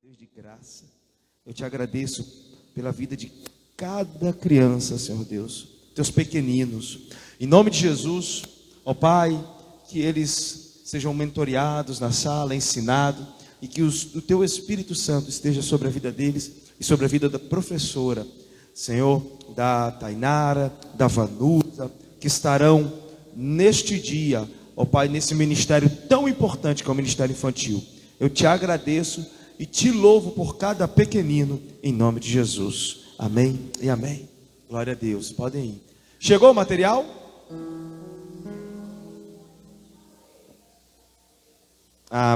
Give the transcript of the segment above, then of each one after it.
Deus de graça, eu te agradeço pela vida de cada criança, Senhor Deus, teus pequeninos, em nome de Jesus, ó Pai, que eles sejam mentoreados na sala, ensinados, e que o teu Espírito Santo esteja sobre a vida deles e sobre a vida da professora, Senhor, da Tainara, da Vanusa, que estarão neste dia, ó Pai, nesse ministério tão importante que é o ministério infantil. Eu te agradeço e te louvo por cada pequenino, em nome de Jesus. Amém e amém. Glória a Deus. Podem ir. Chegou o material?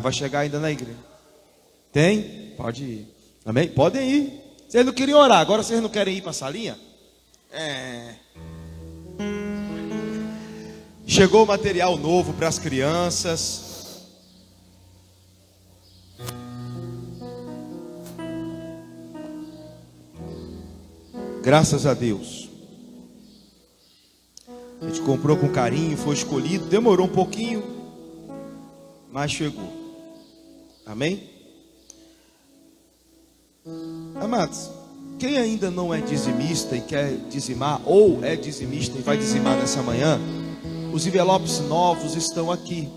Vai chegar ainda na igreja. Tem? Pode ir. Amém? Podem ir. Vocês não queriam orar, agora vocês não querem ir para a salinha? Chegou o material novo para as crianças. Graças a Deus. A gente comprou com carinho, foi escolhido, demorou um pouquinho, mas chegou. Amém? Amados, quem ainda não é dizimista e quer dizimar, ou é dizimista e vai dizimar nessa manhã, os envelopes novos estão aqui,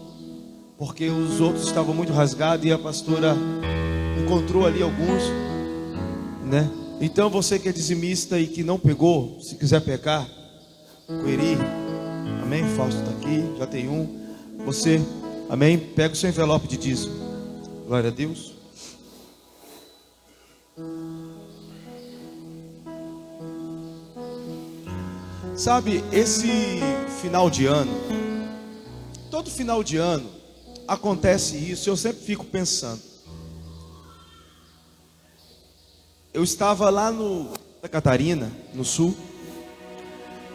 porque os outros estavam muito rasgados e a pastora encontrou ali alguns, né? Então você que é dizimista e que não pegou, se quiser pegar, Coeri, amém? Fausto está aqui, já tem um. Você, amém? Pega o seu envelope de dízimo. Glória a Deus. Sabe, esse final de ano, todo final de ano acontece isso. Eu sempre fico pensando. Eu estava lá no Santa Catarina, no sul,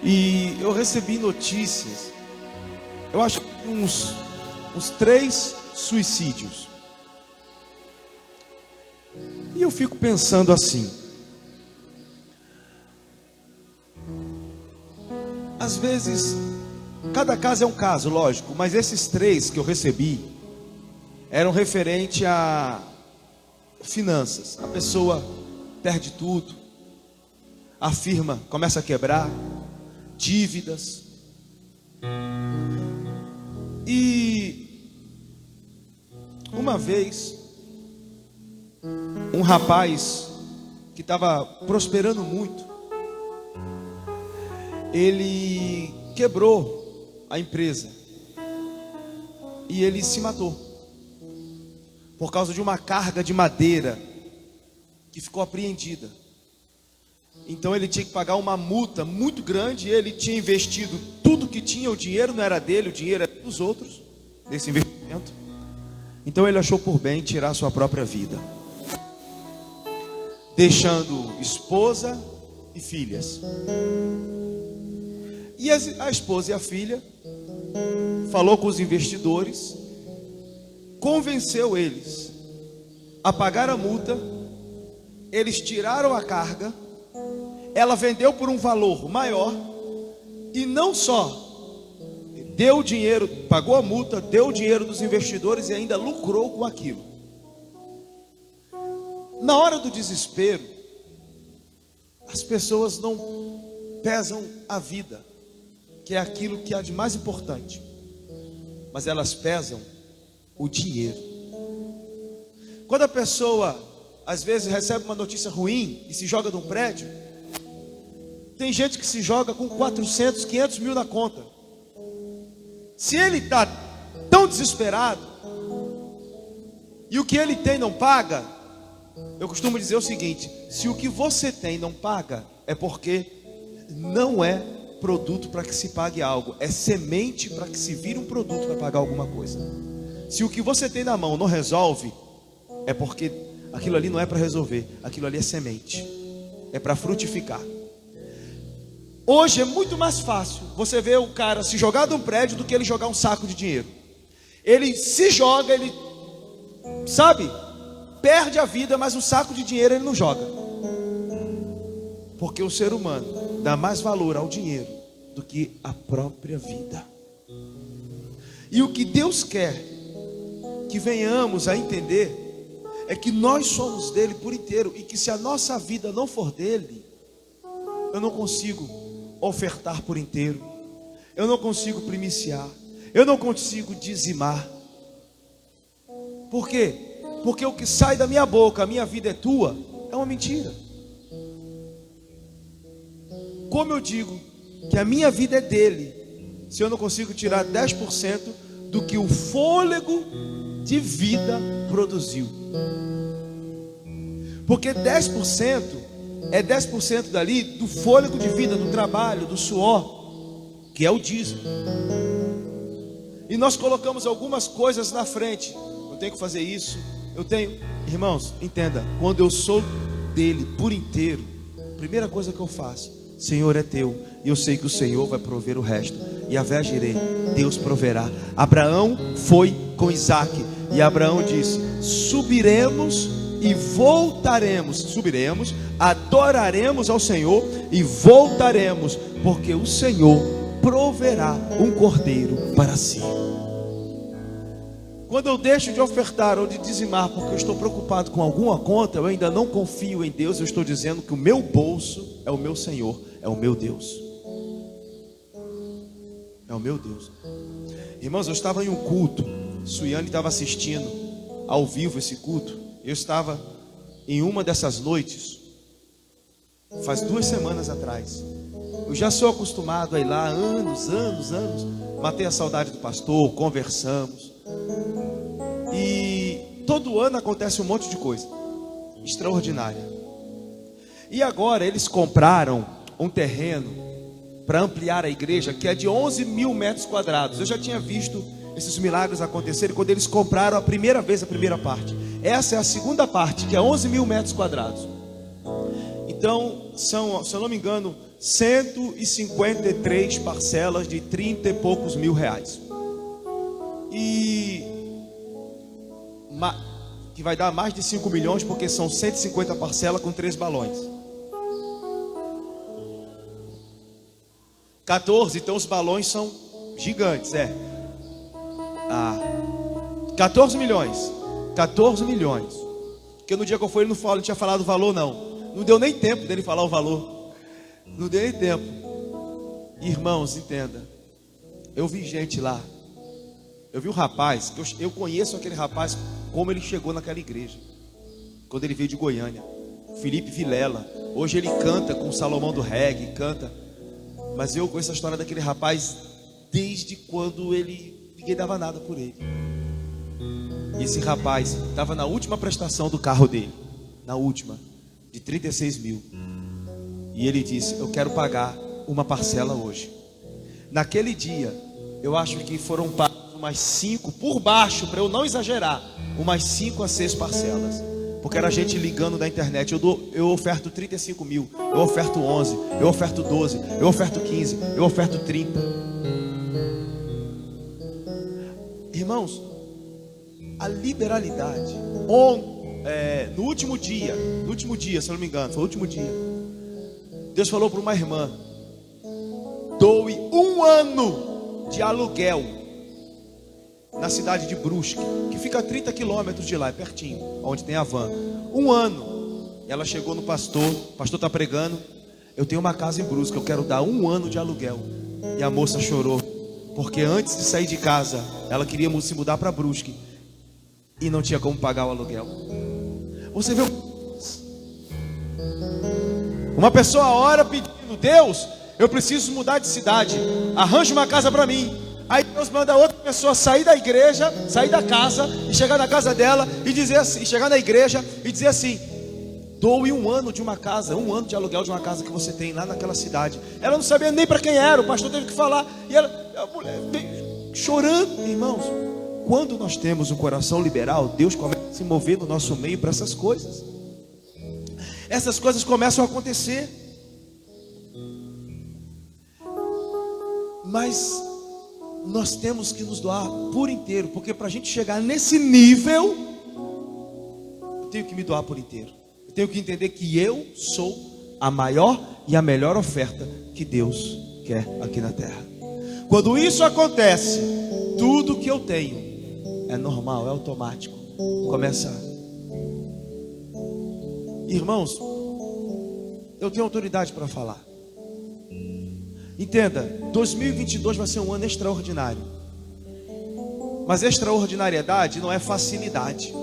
e eu recebi notícias, eu acho que uns 3 suicídios. E eu fico pensando assim, às vezes, cada caso é um caso, lógico, mas esses 3 que eu recebi, eram referente a finanças. A pessoa perde tudo, a firma começa a quebrar, dívidas. E uma vez, um rapaz que estava prosperando muito, ele quebrou a empresa e ele se matou por causa de uma carga de madeira que ficou apreendida. Então ele tinha que pagar uma multa muito grande. Ele tinha investido tudo que tinha, o dinheiro não era dele, o dinheiro era dos outros, desse investimento. Então ele achou por bem tirar sua própria vida, deixando esposa e filhas. E a esposa e a filha falou com os investidores, convenceu eles a pagar a multa. Eles tiraram a carga, ela vendeu por um valor maior, e não só deu o dinheiro, pagou a multa, deu o dinheiro dos investidores e ainda lucrou com aquilo. Na hora do desespero, as pessoas não pesam a vida, que é aquilo que há de mais importante, mas elas pesam o dinheiro. Quando a pessoa às vezes recebe uma notícia ruim e se joga de um prédio, tem gente que se joga com 400, 500 mil na conta. Se ele está tão desesperado e o que ele tem não paga, eu costumo dizer o seguinte: se o que você tem não paga, é porque não é produto para que se pague algo, é semente para que se vire um produto para pagar alguma coisa. Se o que você tem na mão não resolve, é porque aquilo ali não é para resolver, aquilo ali é semente, é para frutificar. Hoje é muito mais fácil você ver o cara se jogar de um prédio do que ele jogar um saco de dinheiro. Ele se joga, ele, sabe, perde a vida, mas um saco de dinheiro ele não joga. Porque o ser humano dá mais valor ao dinheiro do que a própria vida. E o que Deus quer que venhamos a entender é que nós somos dele por inteiro, e que se a nossa vida não for dele, eu não consigo ofertar por inteiro, eu não consigo primiciar, eu não consigo dizimar. Por quê? Porque o que sai da minha boca, a minha vida é tua, é uma mentira. Como eu digo que a minha vida é dele, se eu não consigo tirar 10% do que o fôlego de vida produziu? Porque 10% é 10% dali do fôlego de vida, do trabalho, do suor, que é o dízimo. E nós colocamos algumas coisas na frente. Eu tenho que fazer isso, eu tenho. Irmãos, entenda, quando eu sou dele por inteiro, a primeira coisa que eu faço: Senhor, é teu, e eu sei que o Senhor vai prover o resto. E a Jireh, Deus proverá. Abraão foi com Isaac, e Abraão disse: subiremos e voltaremos. Subiremos, adoraremos ao Senhor e voltaremos, porque o Senhor proverá um cordeiro para si. Quando eu deixo de ofertar ou de dizimar porque eu estou preocupado com alguma conta, eu ainda não confio em Deus. Eu estou dizendo que o meu bolso é o meu Senhor, é o meu Deus, é o meu Deus. Irmãos, eu estava em um culto, Suiane estava assistindo ao vivo esse culto. Eu estava em uma dessas noites, faz 2 semanas atrás. Eu já sou acostumado a ir lá anos. Matei a saudade do pastor, conversamos. E todo ano acontece um monte de coisa extraordinária. E agora eles compraram um terreno para ampliar a igreja, que é de 11 mil metros quadrados. Eu já tinha visto esses milagres acontecerem quando eles compraram a primeira vez a primeira parte. Essa é a segunda parte, que é 11 mil metros quadrados. Então são, se eu não me engano, 153 parcelas de 30 e poucos mil reais. E que vai dar mais de 5 milhões, porque são 150 parcelas com 3 balões. 14, então os balões são gigantes, 14 milhões. 14 milhões. Porque no dia que eu fui ele não tinha falado o valor não. Não deu nem tempo dele falar o valor. Não deu nem tempo. Irmãos, entenda. Eu vi gente lá. Eu vi um rapaz, que eu conheço aquele rapaz, como ele chegou naquela igreja, quando ele veio de Goiânia, Felipe Vilela. Hoje ele canta com o Salomão do Reggae, canta. Mas eu conheço a história daquele rapaz desde quando ninguém dava nada por ele. E esse rapaz estava na última prestação do carro dele, na última, de 36 mil. E ele disse: eu quero pagar uma parcela hoje. Naquele dia, eu acho que foram pagas umas 5, por baixo, para eu não exagerar, umas 5 a 6 parcelas. Porque era gente ligando da internet: eu oferto 35 mil, eu oferto 11, eu oferto 12, eu oferto 15, eu oferto 30. Irmãos, a liberalidade, no último dia, se eu não me engano, foi o último dia, Deus falou para uma irmã: doe 1 ano de aluguel na cidade de Brusque, que fica a 30 quilômetros de lá, é pertinho, onde tem a van. 1 ano. E ela chegou no pastor, o pastor está pregando: eu tenho uma casa em Brusque, eu quero dar 1 ano de aluguel. E a moça chorou, porque antes de sair de casa, ela queria se mudar para Brusque e não tinha como pagar o aluguel. Você vê uma pessoa ora pedindo: Deus, eu preciso mudar de cidade, arranje uma casa para mim. Aí Deus manda outra pessoa sair da igreja, sair da casa e chegar na casa dela e dizer assim, chegar na igreja e dizer assim: doe 1 ano de uma casa, 1 ano de aluguel de uma casa que você tem lá naquela cidade. Ela não sabia nem para quem era, o pastor teve que falar. E a mulher veio chorando. Irmãos, quando nós temos um coração liberal, Deus começa a se mover no nosso meio para essas coisas. Essas coisas começam a acontecer. Mas nós temos que nos doar por inteiro, porque para a gente chegar nesse nível, eu tenho que me doar por inteiro. Eu tenho que entender que eu sou a maior e a melhor oferta que Deus quer aqui na terra. Quando isso acontece, tudo que eu tenho é normal, é automático, começa Irmãos, eu tenho autoridade para falar. Entenda, 2022 vai ser um ano extraordinário. Mas extraordinariedade não é facilidade.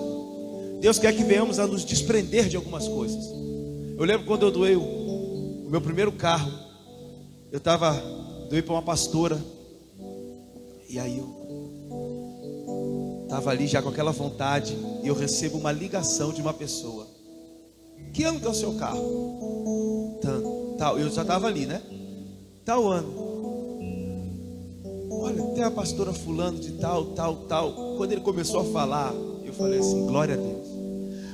Deus quer que venhamos a nos desprender de algumas coisas. Eu lembro quando eu doei o meu primeiro carro. Eu doei para uma pastora. E aí eu estava ali já com aquela vontade. E eu recebo uma ligação de uma pessoa. Que ano que é o seu carro? Tal. Eu já estava ali, né? Tal ano. Olha, tem a pastora fulano de tal. Quando ele começou a falar, eu falei assim, glória a Deus.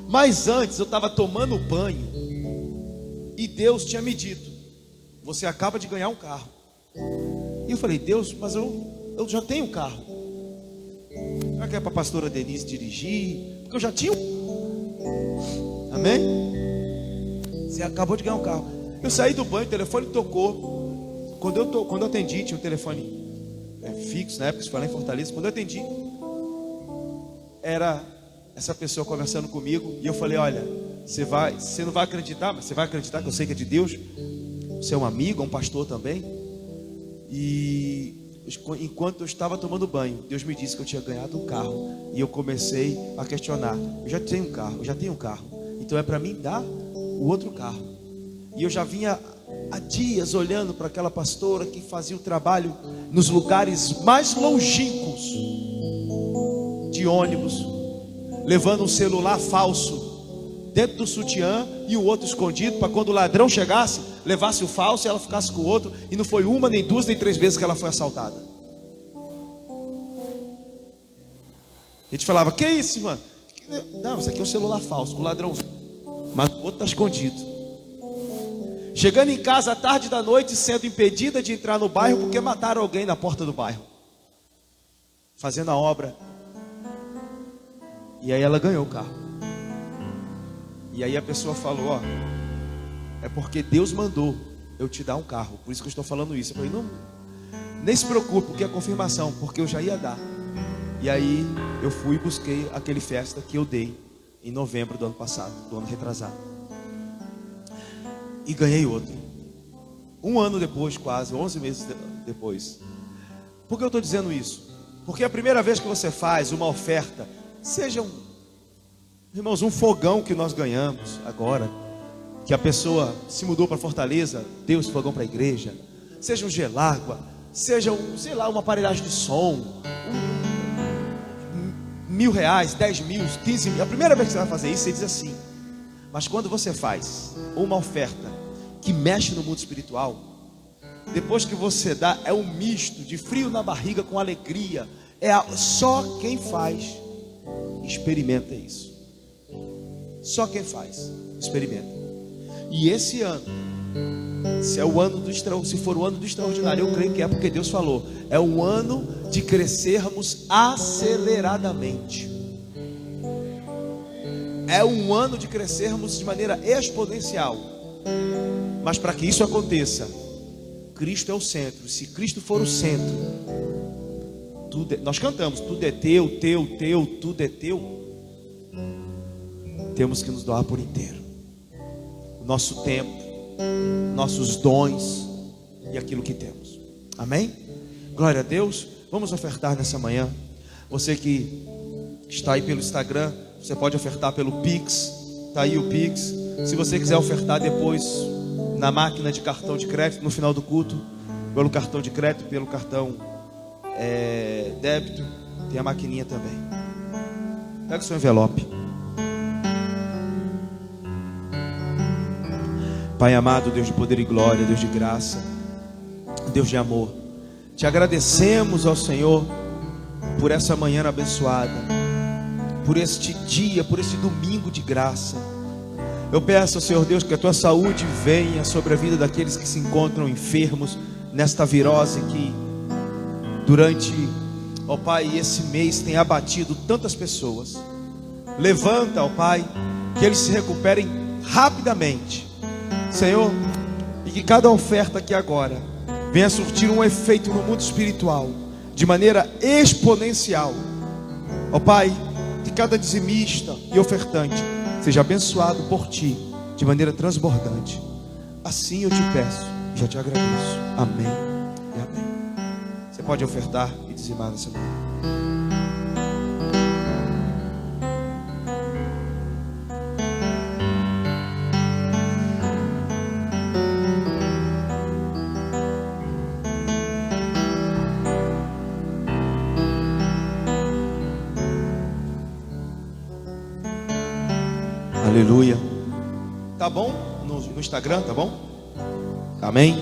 Mas antes eu estava tomando banho e Deus tinha me dito, você acaba de ganhar um carro. E eu falei, Deus, mas eu já tenho um carro. Será que é para a pastora Denise dirigir? Porque eu já tinha um. Amém? Você acabou de ganhar um carro. Eu saí do banho, o telefone tocou. Quando eu atendi, tinha um telefone fixo, na época, se foi lá em Fortaleza. Quando eu atendi, era essa pessoa conversando comigo. E eu falei, olha, você não vai acreditar, mas você vai acreditar que eu sei que é de Deus. Você é um amigo, é um pastor também. E enquanto eu estava tomando banho, Deus me disse que eu tinha ganhado um carro. E eu comecei a questionar, eu já tenho um carro, então é para mim dar o outro carro. E eu já vinha há dias olhando para aquela pastora que fazia o trabalho nos lugares mais longínquos de ônibus, levando um celular falso dentro do sutiã e o outro escondido, para quando o ladrão chegasse, levasse o falso e ela ficasse com o outro. E não foi uma, nem duas, nem três vezes que ela foi assaltada. A gente falava, que isso, mano? Não, isso aqui é um celular falso, com o ladrão, mas o outro está escondido. Chegando em casa à tarde da noite, sendo impedida de entrar no bairro porque mataram alguém na porta do bairro, fazendo a obra. E aí ela ganhou o carro. E aí a pessoa falou, ó, é porque Deus mandou eu te dar um carro, por isso que eu estou falando isso. Eu falei, não, nem se preocupe, porque é confirmação, porque eu já ia dar. E aí eu fui e busquei aquele festa que eu dei em novembro do ano passado, do ano retrasado. E ganhei outro. Um ano depois, quase 11 meses depois. Por que eu estou dizendo isso? Porque a primeira vez que você faz uma oferta, seja irmãos, um fogão que nós ganhamos agora, que a pessoa se mudou para Fortaleza, deu esse fogão para a igreja, seja um gelágua, seja sei lá, uma aparelhagem de som, R$1.000, 10 mil, 15 mil. A primeira vez que você vai fazer isso, você diz assim. Mas quando você faz uma oferta que mexe no mundo espiritual, depois que você dá, é um misto de frio na barriga com alegria. Só quem faz experimenta isso. Só quem faz experimenta. E esse ano, se for o ano do extraordinário, eu creio que é porque Deus falou, é um ano de crescermos aceleradamente. É um ano de crescermos de maneira exponencial. Mas para que isso aconteça, Cristo é o centro. Se Cristo for o centro, nós cantamos, tudo é teu, tudo é teu. Temos que nos doar por inteiro. O nosso tempo, nossos dons e aquilo que temos. Amém? Glória a Deus. Vamos ofertar nessa manhã. Você que está aí pelo Instagram, você pode ofertar pelo Pix. Está aí o Pix. Se você quiser ofertar depois na máquina de cartão de crédito, no final do culto, pelo cartão de crédito, pelo cartão débito, tem a maquininha também. Pega o seu envelope. Pai amado, Deus de poder e glória, Deus de graça, Deus de amor, te agradecemos ao Senhor por essa manhã abençoada, por este dia, por este domingo de graça. Eu peço ao Senhor Deus que a tua saúde venha sobre a vida daqueles que se encontram enfermos nesta virose que durante, ó Pai, esse mês tem abatido tantas pessoas. Levanta, ó Pai, que eles se recuperem rapidamente, Senhor, e que cada oferta aqui agora venha surtir um efeito no mundo espiritual de maneira exponencial. Ó Pai, que cada dizimista e ofertante seja abençoado por Ti, de maneira transbordante. Assim eu te peço, já te agradeço. Amém e amém. Você pode ofertar e dizimar nessa manhã. Aleluia. Tá bom? No Instagram, tá bom? Amém?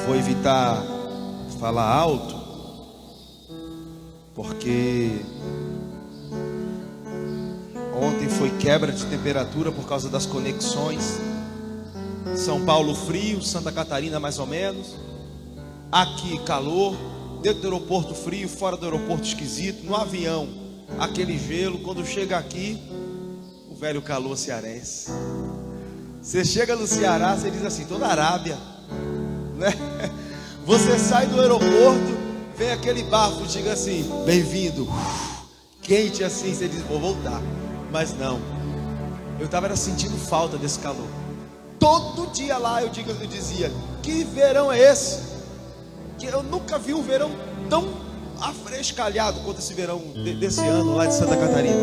Vou evitar falar alto, porque ontem foi quebra de temperatura por causa das conexões. São Paulo frio, Santa Catarina mais ou menos. Aqui calor, dentro do aeroporto frio, fora do aeroporto esquisito, no avião aquele gelo. Quando chega aqui, o velho calor cearense. Você chega no Ceará, você diz assim, tô na Arábia, né? Você sai do aeroporto, vem aquele bafo, diga assim, bem-vindo, quente assim, você diz, vou voltar. Mas não, eu estava sentindo falta desse calor. Todo dia lá eu dizia, que verão é esse? Que eu nunca vi um verão tão afrescalhado quanto esse verão desse ano lá de Santa Catarina.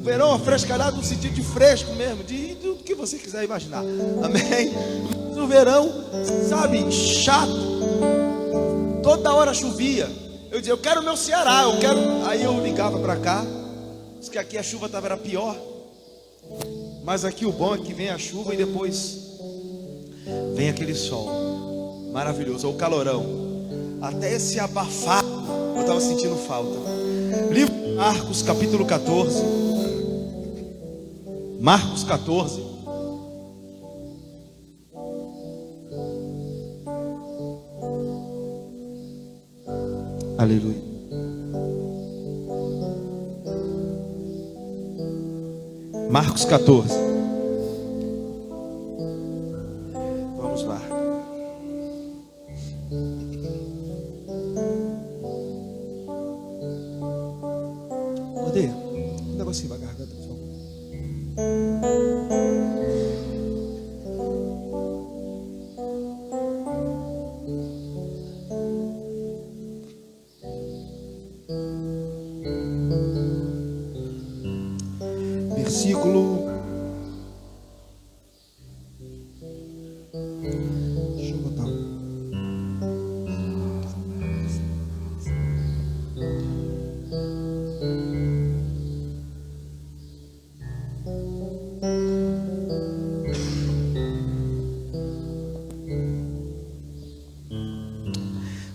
Verão afrescalhado no sentido de fresco mesmo, de tudo que você quiser imaginar. Amém? No verão, sabe, chato. Toda hora chovia. Eu dizia, eu quero o meu Ceará, eu quero. Aí eu ligava para cá, disse que aqui a chuva era pior. Mas aqui o bom é que vem a chuva e depois vem aquele sol maravilhoso, ou o calorão. Até esse abafado eu estava sentindo falta. Livro de Marcos, capítulo 14. Marcos 14. Aleluia. Marcos 14. Vamos lá. Cadê? Um negocinho pra garganta, por favor. Versículo. Deixa eu botar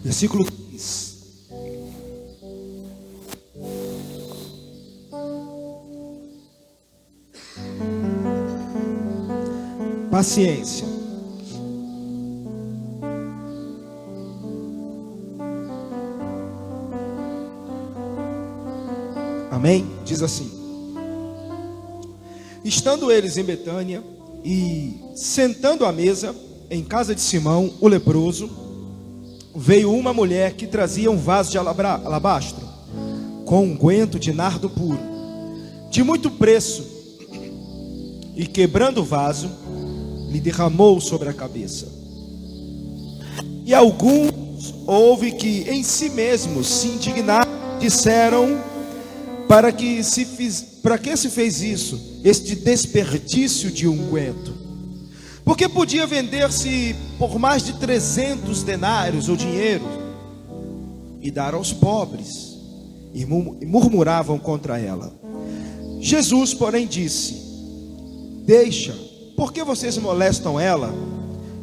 versículo 15. Paciência. Amém? Diz assim: estando eles em Betânia e sentando à mesa em casa de Simão, o leproso, veio uma mulher que trazia um vaso de alabastro com unguento de nardo puro, de muito preço, e quebrando o vaso, lhe derramou sobre a cabeça. E alguns houve que em si mesmos se indignaram, disseram: para que se fez isso, este desperdício de unguento? Porque podia vender-se por mais de 300 denários ou dinheiro e dar aos pobres. E murmuravam contra ela. Jesus, porém, disse: deixa, por que vocês molestam ela?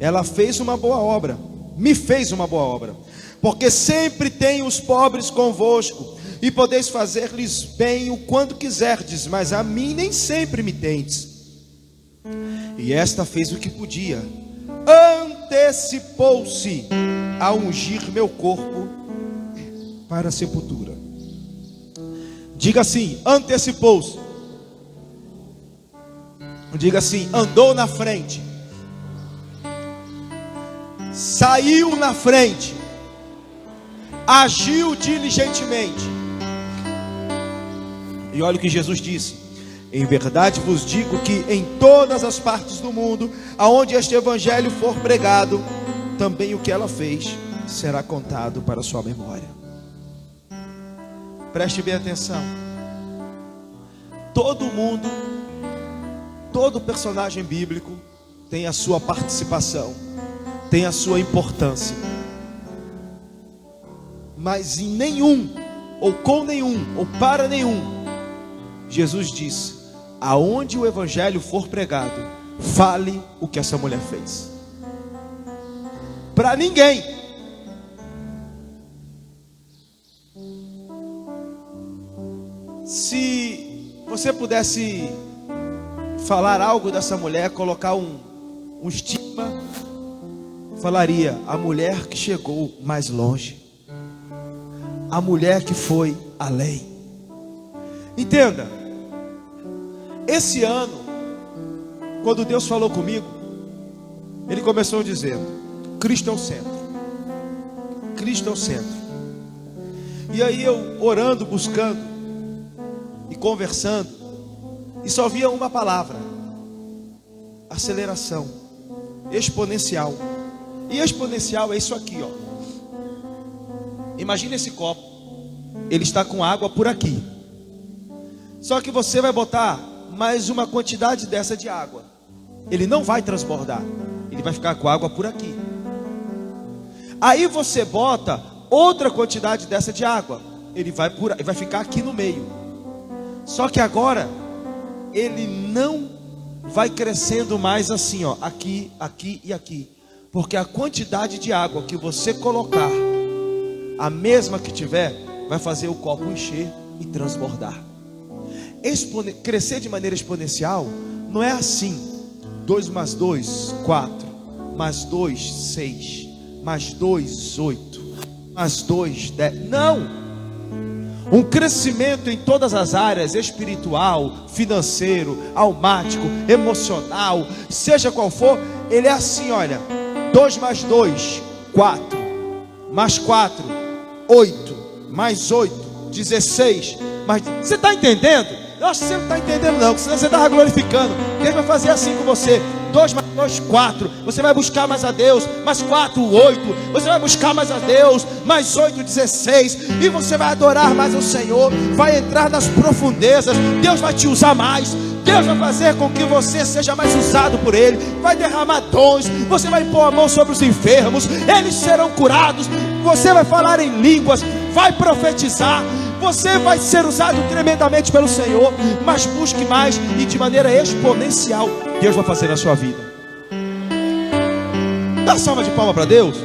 Ela fez uma boa obra, me fez uma boa obra. Porque sempre tenho os pobres convosco, e podeis fazer-lhes bem o quanto quiserdes, mas a mim nem sempre me tendes. E esta fez o que podia, antecipou-se a ungir meu corpo para a sepultura. Diga assim: antecipou-se. Diga assim: andou na frente, saiu na frente, agiu diligentemente. E olha o que Jesus disse: Em verdade vos digo que em todas as partes do mundo, aonde este evangelho for pregado, também o que ela fez será contado para sua memória. Preste bem atenção. Todo mundo, todo personagem bíblico tem a sua participação, tem a sua importância. Mas em nenhum, ou com nenhum, ou para nenhum, Jesus disse: aonde o evangelho for pregado, fale o que essa mulher fez. Para ninguém. Se você pudesse falar algo dessa mulher, colocar um estigma, falaria: a mulher que chegou mais longe, a mulher que foi além. Entenda, esse ano, quando Deus falou comigo, Ele começou dizendo: Cristo é o centro, Cristo é o centro. E aí eu orando, buscando e conversando, e só via uma palavra: aceleração, exponencial. E exponencial é isso aqui, ó. Imagina esse copo, ele está com água por aqui. Só que você vai botar mais uma quantidade dessa de água, ele não vai transbordar, ele vai ficar com água por aqui. Aí você bota outra quantidade dessa de água, ele vai ficar aqui no meio. Só que agora ele não vai crescendo mais assim, ó, aqui, aqui e aqui, porque a quantidade de água que você colocar, a mesma que tiver, vai fazer o copo encher e transbordar. Crescer de maneira exponencial não é assim: 2 mais 2, 4, mais 2, 6, mais 2, 8, mais 2, 10. Não! Um crescimento em todas as áreas, espiritual, financeiro, almático, emocional, seja qual for, ele é assim, olha: 2 mais 2, 4, mais 4, 8, mais 8, 16, mais... Você está entendendo? Eu acho que você não está entendendo não, senão você está glorificando. Deus vai fazer assim com você: 2 mais 2, 4. Você vai buscar mais a Deus, mais 4, 8. Você vai buscar mais a Deus, mais 8, 16. E você vai adorar mais ao Senhor, vai entrar nas profundezas. Deus vai te usar mais. Deus vai fazer com que você seja mais usado por Ele. Vai derramar dons. Você vai pôr a mão sobre os enfermos, eles serão curados. Você vai falar em línguas, vai profetizar. Você vai ser usado tremendamente pelo Senhor. Mas busque mais, e de maneira exponencial Deus vai fazer na sua vida. Dá uma salva de palma para Deus.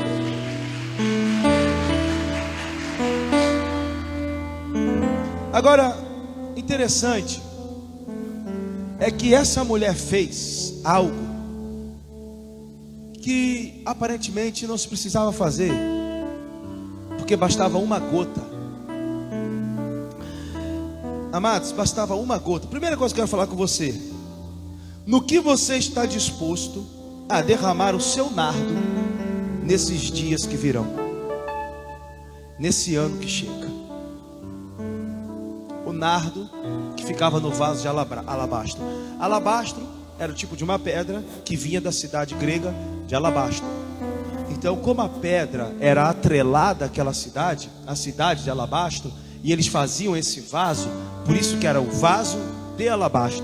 Agora, interessante é que essa mulher fez algo que aparentemente não se precisava fazer, porque bastava uma gota. Amados, bastava uma gota. Primeira coisa que eu quero falar com você: no que você está disposto a derramar o seu nardo nesses dias que virão, nesse ano que chega. O nardo que ficava no vaso de alabastro. Alabastro era o tipo de uma pedra que vinha da cidade grega de Alabastro. Então, como a pedra era atrelada àquela cidade, a cidade de Alabastro, e eles faziam esse vaso, por isso que era o vaso de alabastro.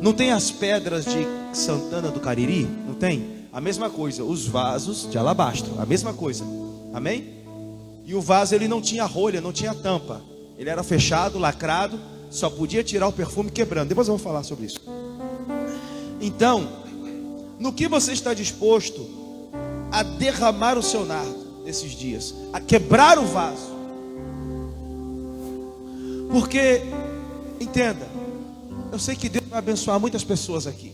Não tem as pedras de Santana do Cariri? Não tem? A mesma coisa, os vasos de alabastro, a mesma coisa. Amém? E o vaso, ele não tinha rolha, não tinha tampa. Ele era fechado, lacrado, só podia tirar o perfume quebrando. Depois eu vou falar sobre isso. Então, no que você está disposto a derramar o seu nardo nesses dias? A quebrar o vaso? Porque, entenda, eu sei que Deus vai abençoar muitas pessoas aqui.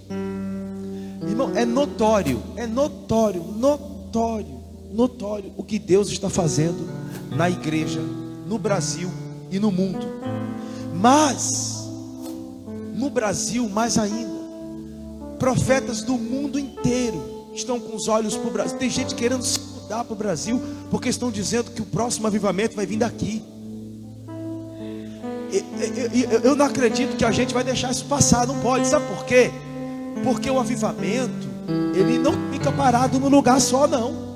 Irmão, é notório o que Deus está fazendo na igreja, no Brasil e no mundo. Mas, no Brasil mais ainda, profetas do mundo inteiro estão com os olhos para o Brasil. Tem gente querendo se mudar para o Brasil, porque estão dizendo que o próximo avivamento vai vir daqui. eu não acredito que a gente vai deixar isso passar, não pode. Sabe por quê? Porque o avivamento, ele não fica parado no lugar só, não.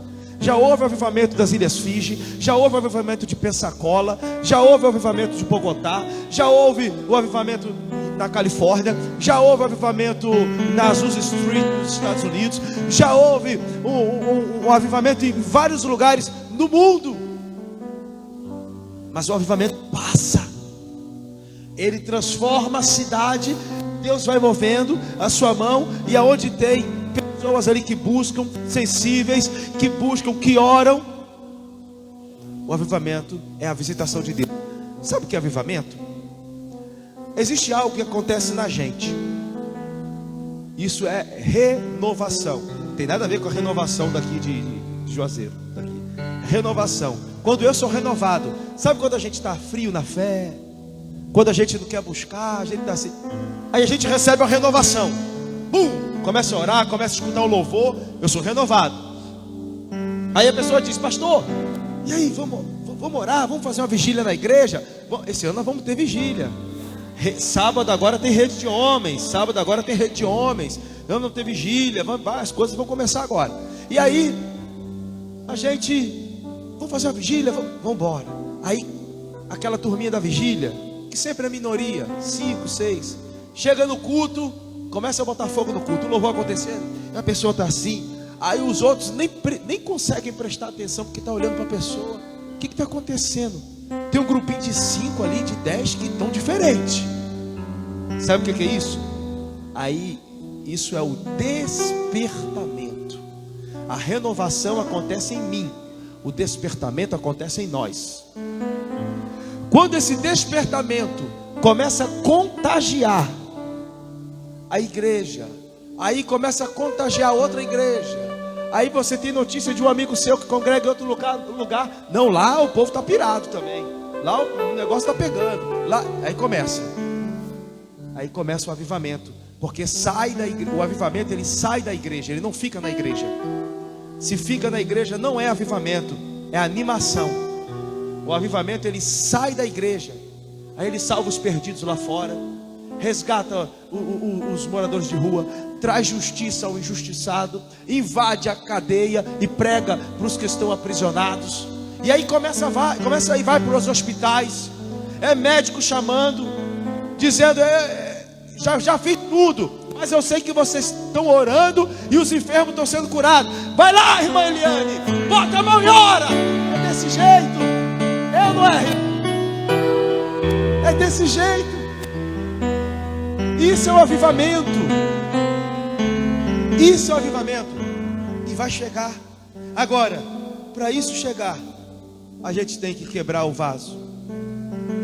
Já houve o avivamento das Ilhas Fiji, já houve o avivamento de Pensacola, já houve o avivamento de Bogotá, já houve o avivamento na Califórnia, já houve o avivamento na Azusa Street nos Estados Unidos, já houve um avivamento em vários lugares no mundo. Mas o avivamento passa, ele transforma a cidade. Deus vai movendo a sua mão, e aonde tem pessoas ali que buscam, sensíveis, que buscam, que oram, o avivamento é a visitação de Deus. Sabe o que é avivamento? Existe algo que acontece na gente, isso é renovação. Não tem nada a ver com a renovação daqui de Juazeiro, daqui. Renovação. Quando eu sou renovado, sabe quando a gente está frio na fé, quando a gente não quer buscar, a gente está assim, aí a gente recebe a renovação. Bum! Começa a orar, começa a escutar o louvor, eu sou renovado. Aí a pessoa diz: pastor, e aí, vamos orar, vamos fazer uma vigília na igreja? Esse ano nós vamos ter vigília. Sábado agora tem rede de homens, sábado agora tem rede de homens. Vamos ter vigília, as coisas vão começar agora. E aí, a gente, vamos fazer uma vigília, vamos embora. Aí, aquela turminha da vigília, que sempre é minoria, 5, 6, chega no culto, começa a botar fogo no culto, o louvor acontecendo, e a pessoa está assim. Aí os outros nem conseguem prestar atenção, porque está olhando para a pessoa. O que está acontecendo? Tem um grupinho de 5 ali, de 10 que estão diferentes. Sabe o que é isso? Aí, isso é o despertamento. A renovação acontece em mim, o despertamento acontece em nós. Quando esse despertamento começa a contagiar a igreja, aí começa a contagiar outra igreja, aí você tem notícia de um amigo seu que congrega em outro lugar. Não, lá o povo está pirado também, lá o negócio está pegando lá. Aí começa o avivamento, porque o avivamento, ele sai da igreja, ele não fica na igreja. Se fica na igreja, não é avivamento, é animação. O avivamento, ele sai da igreja, aí ele salva os perdidos lá fora, resgata os moradores de rua, traz justiça ao injustiçado, invade a cadeia e prega para os que estão aprisionados. E aí começa e vai para os hospitais, é médico chamando, dizendo: já fiz tudo, mas eu sei que vocês estão orando e os enfermos estão sendo curados. Vai lá, irmã Eliane, bota a mão e ora. É desse jeito, não é? É desse jeito. Isso é o avivamento. Isso é o avivamento. E vai chegar. Agora, para isso chegar, a gente tem que quebrar o vaso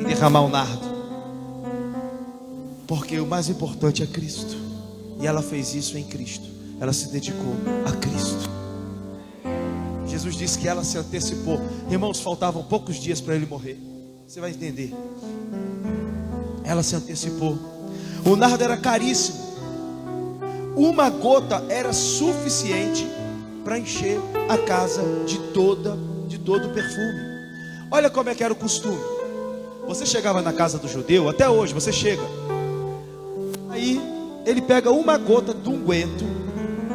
e derramar o nardo, porque o mais importante é Cristo. E ela fez isso em Cristo. Ela se dedicou a Cristo. Jesus disse que ela se antecipou. Irmãos, faltavam poucos dias para ele morrer. Você vai entender. Ela se antecipou. O nardo era caríssimo. Uma gota era suficiente para encher a casa de todo o perfume. Olha como é que era o costume. Você chegava na casa do judeu, até hoje você chega, aí ele pega uma gota do unguento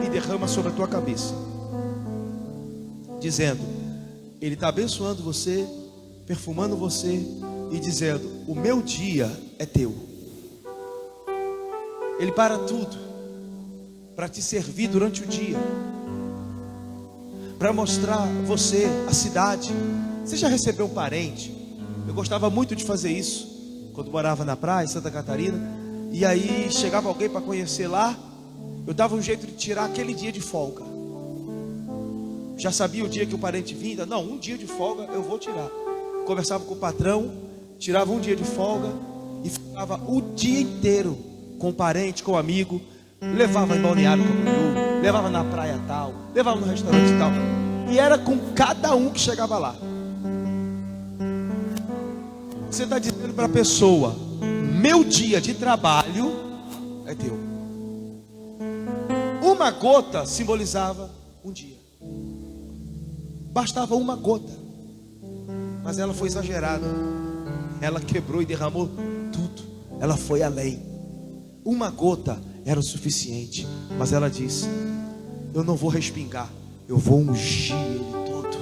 e derrama sobre a tua cabeça, dizendo, ele está abençoando você, perfumando você e dizendo: o meu dia é teu. Ele para tudo para te servir durante o dia, para mostrar você a cidade. Você já recebeu um parente? Eu gostava muito de fazer isso quando morava na praia, em Santa Catarina. E aí chegava alguém para conhecer lá, eu dava um jeito de tirar aquele dia de folga. Já sabia o dia que o parente vinha? Não, um dia de folga eu vou tirar. Conversava com o patrão, tirava um dia de folga e ficava o dia inteiro com o parente, com o amigo. Levava em Balneário Camboriú, levava na praia tal, levava no restaurante tal. E era com cada um que chegava lá. Você está dizendo para a pessoa: meu dia de trabalho é teu. Uma gota simbolizava um dia. Bastava uma gota. Mas ela foi exagerada. Ela quebrou e derramou tudo. Ela foi além. Uma gota era o suficiente, mas ela disse: eu não vou respingar, eu vou ungir ele todo.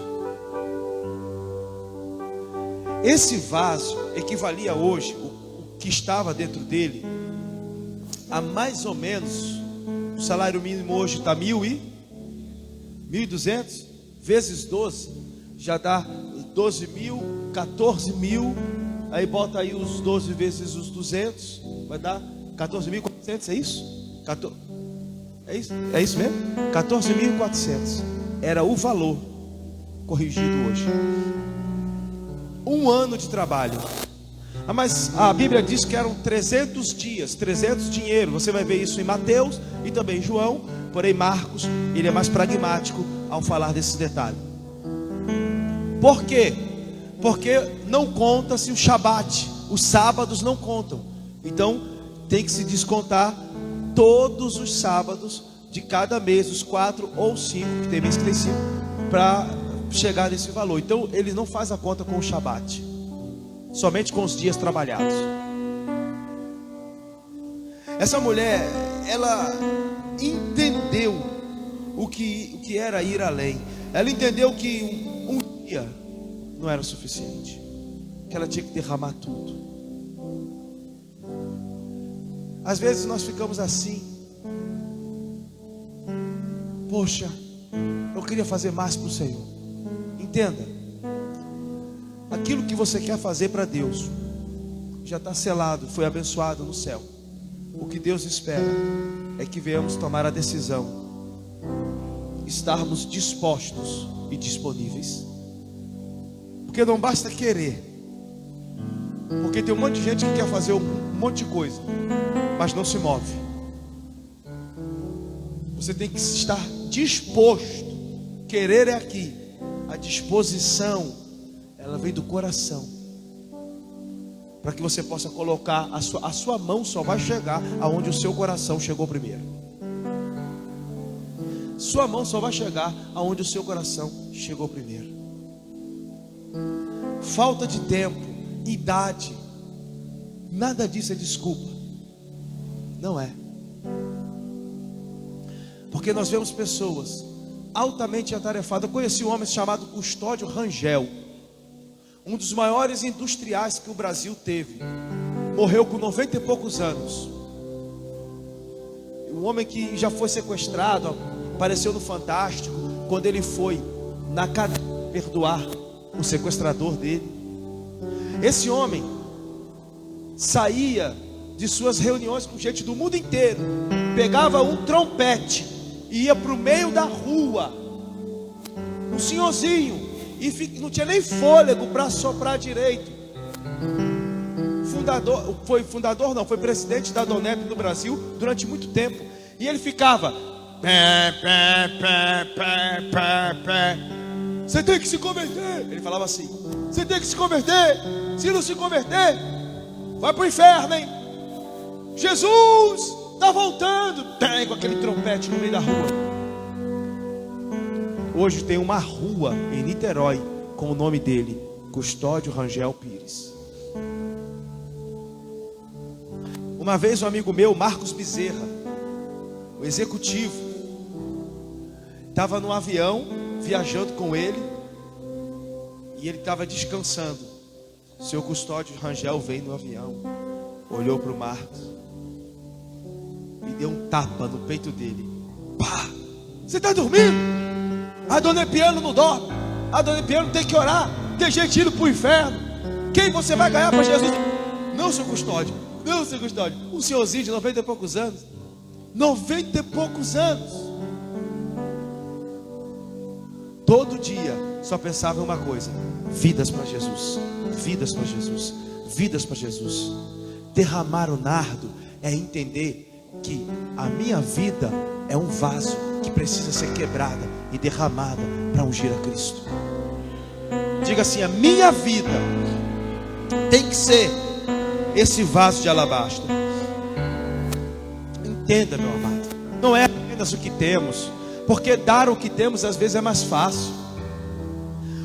Esse vaso equivalia hoje, o que estava dentro dele, a mais ou menos, o salário mínimo hoje está 1.200 vezes 12, já dá 12 mil, 14 mil, aí bota aí os 12 vezes os 200, vai dar 14.400, é isso? É isso mesmo? 14.400 era o valor corrigido hoje. Um ano de trabalho. Mas a Bíblia diz que eram 300 dias, 300 dinheiro. Você vai ver isso em Mateus e também em João. Porém Marcos, ele é mais pragmático ao falar desse detalhe. Por quê? Porque não conta-se o Shabat, os sábados não contam. Então tem que se descontar todos os sábados de cada mês, os 4 ou 5, que tem mês que tem 5, para chegar nesse valor. Então ele não faz a conta com o Shabat, somente com os dias trabalhados. Essa mulher, ela entendeu o que era ir além. Ela entendeu que um dia não era o suficiente, que ela tinha que derramar tudo. Às vezes nós ficamos assim: poxa, eu queria fazer mais para o Senhor. Entenda, aquilo que você quer fazer para Deus já está selado, foi abençoado no céu. O que Deus espera é que venhamos tomar a decisão, estarmos dispostos e disponíveis. Porque não basta querer, porque tem um monte de gente que quer fazer um monte de coisa, mas não se move. Você tem que estar disposto. Querer é aqui, a disposição, ela vem do coração, para que você possa colocar a sua mão só vai chegar aonde o seu coração chegou primeiro. Sua mão só vai chegar aonde o seu coração chegou primeiro. Falta de tempo, idade, nada disso é desculpa. Não é. Porque nós vemos pessoas altamente atarefadas. Eu conheci um homem chamado Custódio Rangel, um dos maiores industriais que o Brasil teve. Morreu com 90 e poucos anos. Um homem que já foi sequestrado, apareceu no Fantástico, quando ele foi na cadeia perdoar o sequestrador dele. Esse homem saía de suas reuniões com gente do mundo inteiro, pegava um trompete e ia para o meio da rua, um senhorzinho, e não tinha nem fôlego para soprar direito. Foi presidente da Donep do Brasil durante muito tempo, e ele ficava você tem que se converter. Ele falava assim: você tem que se converter. Se não se converter, vai para o inferno, hein? Jesus está voltando. Com aquele trompete no meio da rua. Hoje tem uma rua em Niterói com o nome dele, Custódio Rangel Pires. Uma vez um amigo meu, Marcos Bezerra, o executivo, estava no avião, viajando com ele, e ele estava descansando. Seu Custódio Rangel veio no avião, olhou para o Marcos e deu um tapa no peito dele. Pá! Você está dormindo? A dona Piano não dorme. A dona Piano tem que orar. Tem gente indo para o inferno. Quem você vai ganhar para Jesus? Não, seu Custódio. Não, seu Custódio. Um senhorzinho de 90 e poucos anos. 90 e poucos anos. Todo dia só pensava em uma coisa: vidas para Jesus. Vidas para Jesus. Vidas para Jesus. Derramar o nardo é entender que a minha vida é um vaso que precisa ser quebrada e derramada para ungir a Cristo. Diga assim: a minha vida tem que ser esse vaso de alabastro. Entenda, meu amado, não é apenas o que temos, porque dar o que temos às vezes é mais fácil.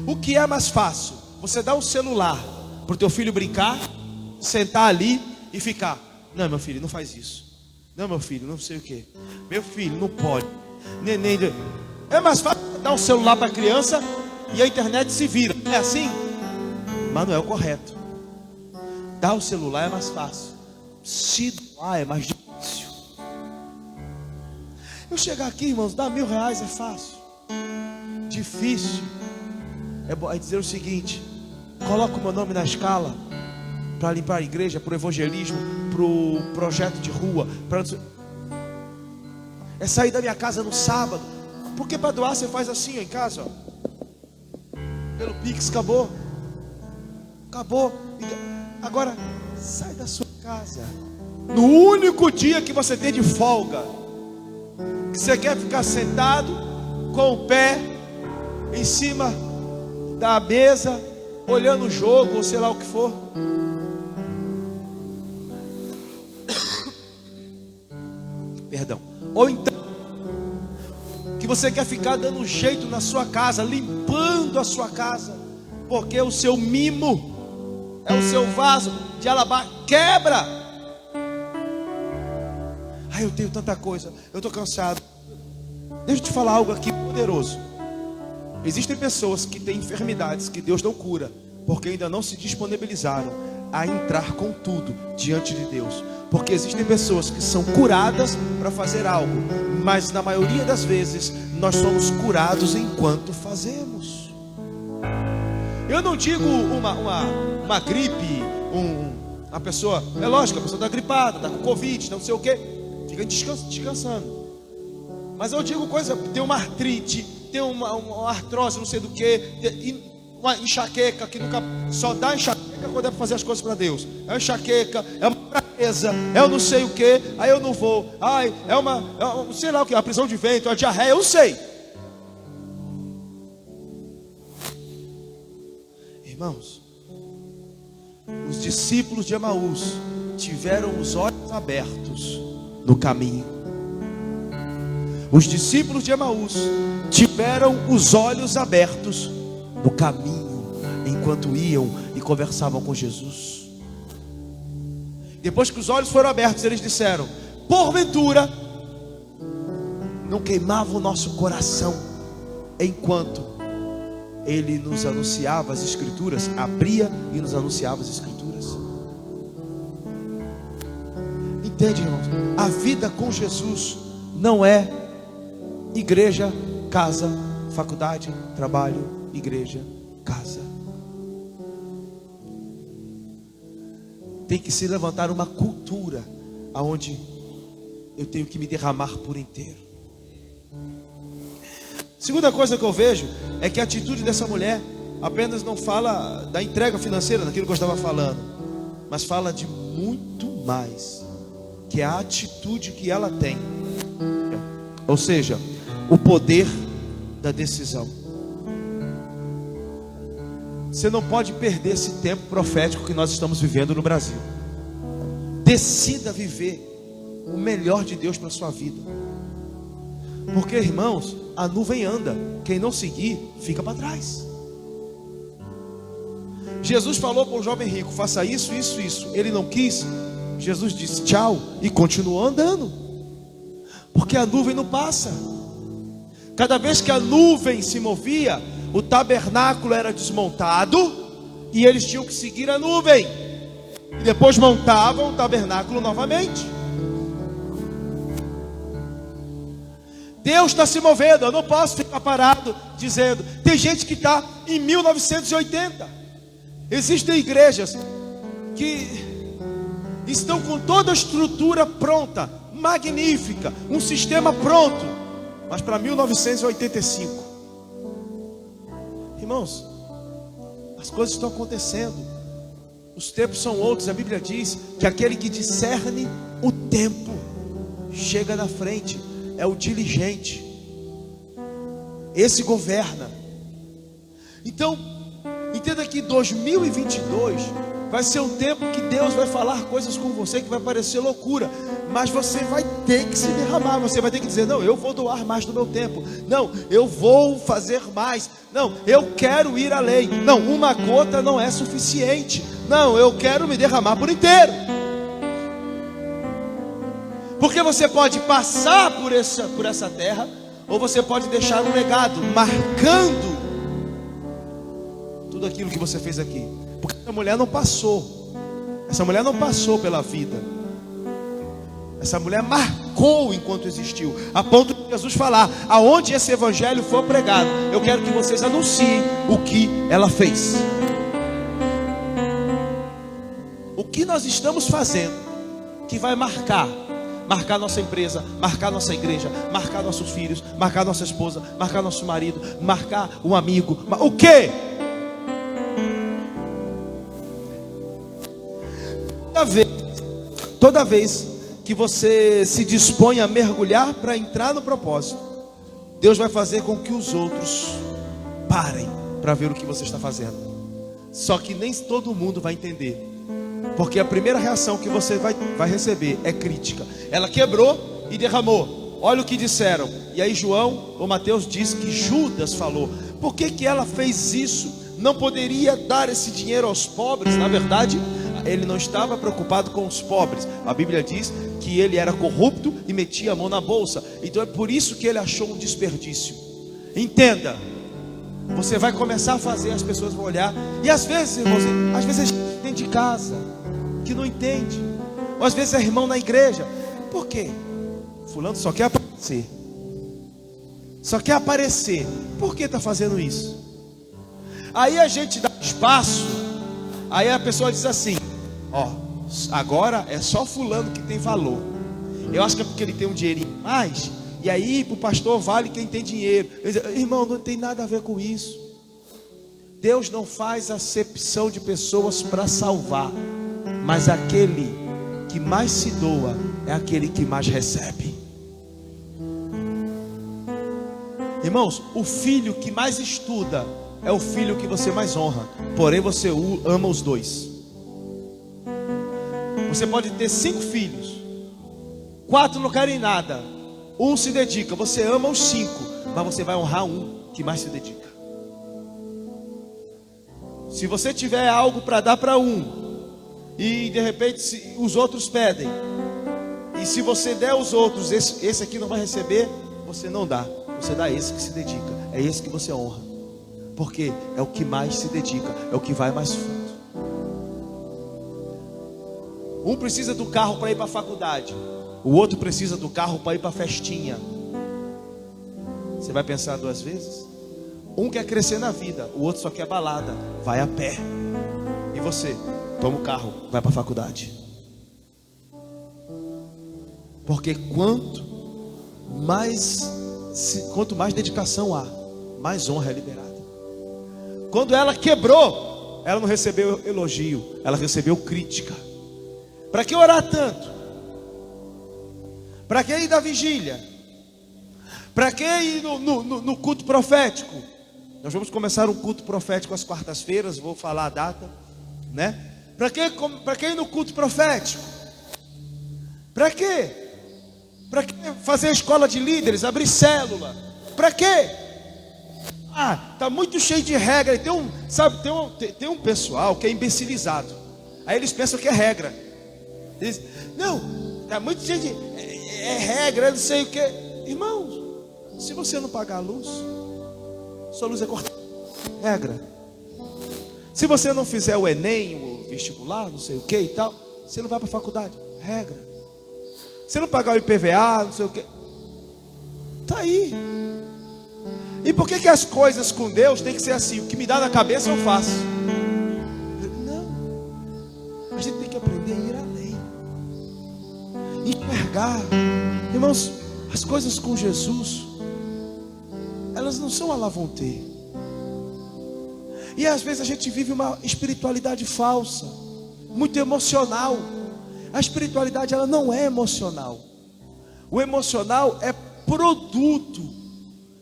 O que é mais fácil? Você dá um celular para o teu filho brincar, sentar ali e ficar: não, meu filho, não faz isso. Não, meu filho, não sei o que. Meu filho, não pode. Neném. É mais fácil dar um celular para a criança e a internet se vira. É assim? Mas não é o correto. Dar o celular é mais fácil. Se doar é mais difícil. Eu chegar aqui, irmãos, dar R$1.000 é fácil. Difícil é dizer o seguinte: coloca o meu nome na escala para limpar a igreja, para o evangelismo, para o projeto de rua, é sair da minha casa no sábado. Porque para doar você faz assim, ó, em casa, ó. Pelo Pix, acabou. Agora sai da sua casa no único dia que você tem de folga, que você quer ficar sentado com o pé em cima da mesa, olhando o jogo, ou sei lá o que for. Perdão. Ou então que você quer ficar dando jeito na sua casa, limpando a sua casa, porque o seu mimo é o seu vaso de alabastro, quebra. Ai, eu tenho tanta coisa, eu estou cansado. Deixa eu te falar algo aqui poderoso. Existem pessoas que têm enfermidades que Deus não cura, porque ainda não se disponibilizaram a entrar com tudo diante de Deus. Porque existem pessoas que são curadas para fazer algo, mas na maioria das vezes nós somos curados enquanto fazemos. Eu não digo uma gripe, a pessoa, é lógico, a pessoa está gripada, está com Covid, não sei o que, fica descansando. Mas eu digo coisa, tem uma artrite, tem uma artrose, não sei do que, uma enxaqueca que nunca, só dá enxaqueca quando é para fazer as coisas para Deus. É uma enxaqueca, é uma fraqueza, é eu não sei o que, aí eu não vou, sei lá o que, a prisão de ventre, a diarreia, eu não sei. Irmãos, os discípulos de Emaús tiveram os olhos abertos no caminho. Os discípulos de Emaús tiveram os olhos abertos no caminho, enquanto iam e conversavam com Jesus. Depois que os olhos foram abertos, eles disseram: porventura não queimava o nosso coração enquanto Ele nos anunciava as Escrituras, abria e nos anunciava as Escrituras. Entende, irmãos? A vida com Jesus não é igreja, casa, faculdade, trabalho, igreja, casa. Tem que se levantar uma cultura aonde eu tenho que me derramar por inteiro. Segunda coisa que eu vejo é que a atitude dessa mulher apenas não fala da entrega financeira, daquilo que eu estava falando, mas fala de muito mais, que é a atitude que ela tem, ou seja, o poder da decisão. Você não pode perder esse tempo profético que nós estamos vivendo no Brasil. Decida viver o melhor de Deus para a sua vida. Porque, irmãos, a nuvem anda, quem não seguir fica para trás. Jesus falou para o jovem rico: faça isso, isso, isso. Ele não quis. Jesus disse tchau e continuou andando, porque a nuvem não passa. Cada vez que a nuvem se movia, o tabernáculo era desmontado e eles tinham que seguir a nuvem, e depois montavam o tabernáculo novamente. Deus está se movendo. Eu não posso ficar parado dizendo. Tem gente que está em 1980. Existem igrejas que estão com toda a estrutura pronta, magnífica, um sistema pronto, mas para 1985. Irmãos, as coisas estão acontecendo, os tempos são outros. A Bíblia diz que aquele que discerne o tempo chega na frente, é o diligente, esse governa. Então, entenda que 2022 vai ser um tempo que Deus vai falar coisas com você que vai parecer loucura, mas você vai ter que se derramar. Você vai ter que dizer: não, eu vou doar mais do meu tempo. Não, eu vou fazer mais. Não, eu quero ir além. Não, uma gota não é suficiente. Não, eu quero me derramar por inteiro. Porque você pode passar por essa terra, ou você pode deixar um legado, marcando tudo aquilo que você fez aqui. Porque essa mulher não passou. Essa mulher não passou pela vida. Essa mulher marcou enquanto existiu, a ponto de Jesus falar: aonde esse evangelho for pregado, eu quero que vocês anunciem o que ela fez. O que nós estamos fazendo que vai marcar nossa empresa, marcar nossa igreja, marcar nossos filhos, marcar nossa esposa, marcar nosso marido, marcar um amigo. O quê? Toda vez que você se dispõe a mergulhar para entrar no propósito, Deus vai fazer com que os outros parem para ver o que você está fazendo. Só que nem todo mundo vai entender, porque a primeira reação que você vai receber é crítica. Ela quebrou e derramou. Olha o que disseram. E aí João ou Mateus diz que Judas falou: por que ela fez isso? Não poderia dar esse dinheiro aos pobres? Na verdade, ele não estava preocupado com os pobres. A Bíblia diz que ele era corrupto e metia a mão na bolsa. Então é por isso que ele achou um desperdício. Entenda, você vai começar a fazer, as pessoas vão olhar. E às vezes, irmãos, às vezes a gente tem de casa que não entende. Ou às vezes é irmão na igreja. Por quê? Fulano só quer aparecer. Só quer aparecer. Por que está fazendo isso? Aí a gente dá espaço. Aí a pessoa diz assim: ó, agora é só fulano que tem valor. Eu acho que é porque ele tem um dinheirinho mais. E aí para o pastor vale quem tem dinheiro. Eu digo: irmão, não tem nada a ver com isso. Deus não faz acepção de pessoas para salvar, mas aquele que mais se doa é aquele que mais recebe. Irmãos, o filho que mais estuda é o filho que você mais honra. Porém você ama os dois. Você pode ter 5 filhos, 4 não querem nada, 1 se dedica. Você ama os 5, mas você vai honrar um que mais se dedica. Se você tiver algo para dar para um, e de repente os outros pedem, e se você der aos outros, esse aqui não vai receber, você não dá. Você dá esse que se dedica. É esse que você honra, porque é o que mais se dedica, é o que vai mais fundo. Um precisa do carro para ir para a faculdade, o outro precisa do carro para ir para a festinha. Você vai pensar 2 vezes? Um quer crescer na vida, o outro só quer balada, vai a pé. E você? Toma o carro, vai para a faculdade. Porque quanto mais dedicação há, mais honra é liberada. Quando ela quebrou, ela não recebeu elogio, ela recebeu crítica. Para que orar tanto? Para que ir da vigília? Para que ir no culto profético? Nós vamos começar um culto profético às quartas-feiras, vou falar a data, né? Para que ir no culto profético? Para quê? Para que fazer escola de líderes, abrir célula? Para quê? Tá muito cheio de regra. Tem um pessoal que é imbecilizado. Aí eles pensam que é regra. Eles, não, tá muito cheio de regra, não sei o que. Irmãos, se você não pagar a luz, sua luz é cortada. Regra. Se você não fizer o Enem, o vestibular, não sei o que e tal, você não vai para a faculdade. Regra. Se não pagar o IPVA, não sei o que, tá aí. E por que as coisas com Deus tem que ser assim? O que me dá na cabeça eu faço. Não. A gente tem que aprender a ir além, enxergar. Irmãos, as coisas com Jesus, elas não são a lá vão ter. E às vezes a gente vive uma espiritualidade falsa, muito emocional. A espiritualidade, ela não é emocional. O emocional é produto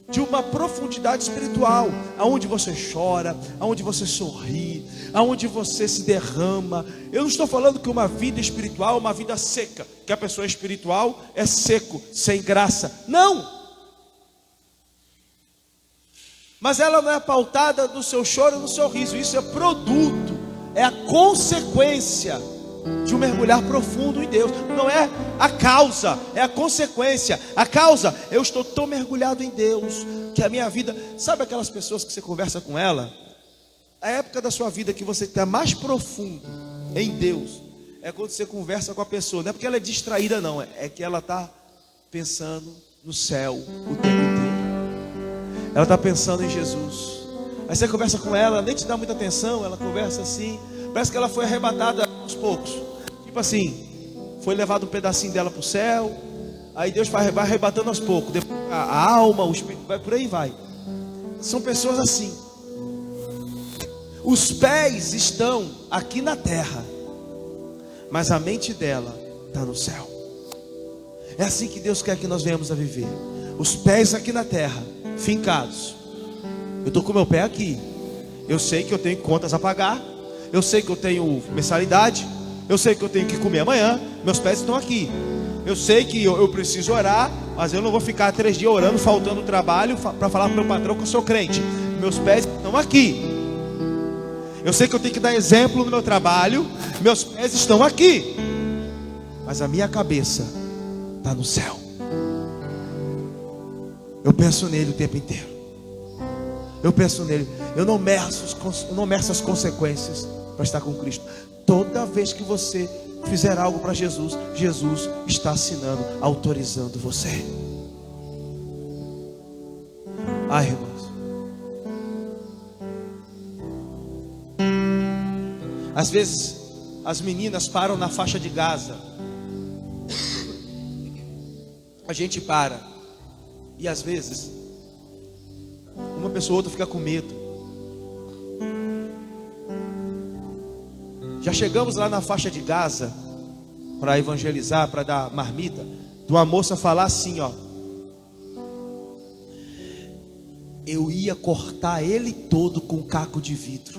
de uma profundidade espiritual, aonde você chora, aonde você sorri, aonde você se derrama. Eu não estou falando que uma vida espiritual é uma vida seca, que a pessoa espiritual é seco, sem graça. Não. Mas ela não é pautada no seu choro, no seu riso. Isso é produto, é a consequência de um mergulhar profundo em Deus. Não é a causa, é a consequência. A causa, eu estou tão mergulhado em Deus que a minha vida, sabe aquelas pessoas que você conversa com ela? A época da sua vida que você está mais profundo em Deus é quando você conversa com a pessoa. Não é porque ela é distraída, não, é que ela está pensando no céu o tempo inteiro. Ela está pensando em Jesus. Aí você conversa com ela, nem te dá muita atenção, ela conversa assim, parece que ela foi arrebatada aos poucos. Tipo assim, foi levado um pedacinho dela para o céu, aí Deus vai arrebatando aos poucos, depois a alma, o espírito, vai por aí vai. São pessoas assim. Os pés estão aqui na terra, mas a mente dela está no céu. É assim que Deus quer que nós venhamos a viver. Os pés aqui na terra, fincados. Eu estou com meu pé aqui. Eu sei que eu tenho contas a pagar. Eu sei que eu tenho mensalidade. Eu sei que eu tenho que comer amanhã. Meus pés estão aqui. Eu sei que eu preciso orar, mas eu não vou ficar 3 dias orando, faltando trabalho para falar para o meu patrão que eu sou crente. Meus pés estão aqui. Eu sei que eu tenho que dar exemplo no meu trabalho. Meus pés estão aqui. Mas a minha cabeça está no céu. Eu penso nele o tempo inteiro. Eu penso nele. Eu não meço as consequências para estar com Cristo. Toda vez que você fizer algo para Jesus, Jesus está assinando, autorizando você. Ai, irmãos, às vezes as meninas param na faixa de Gaza. A gente para. E às vezes uma pessoa ou outra fica com medo. Já chegamos lá na faixa de Gaza para evangelizar, para dar marmita, de uma moça falar assim, ó: eu ia cortar ele todo com um caco de vidro,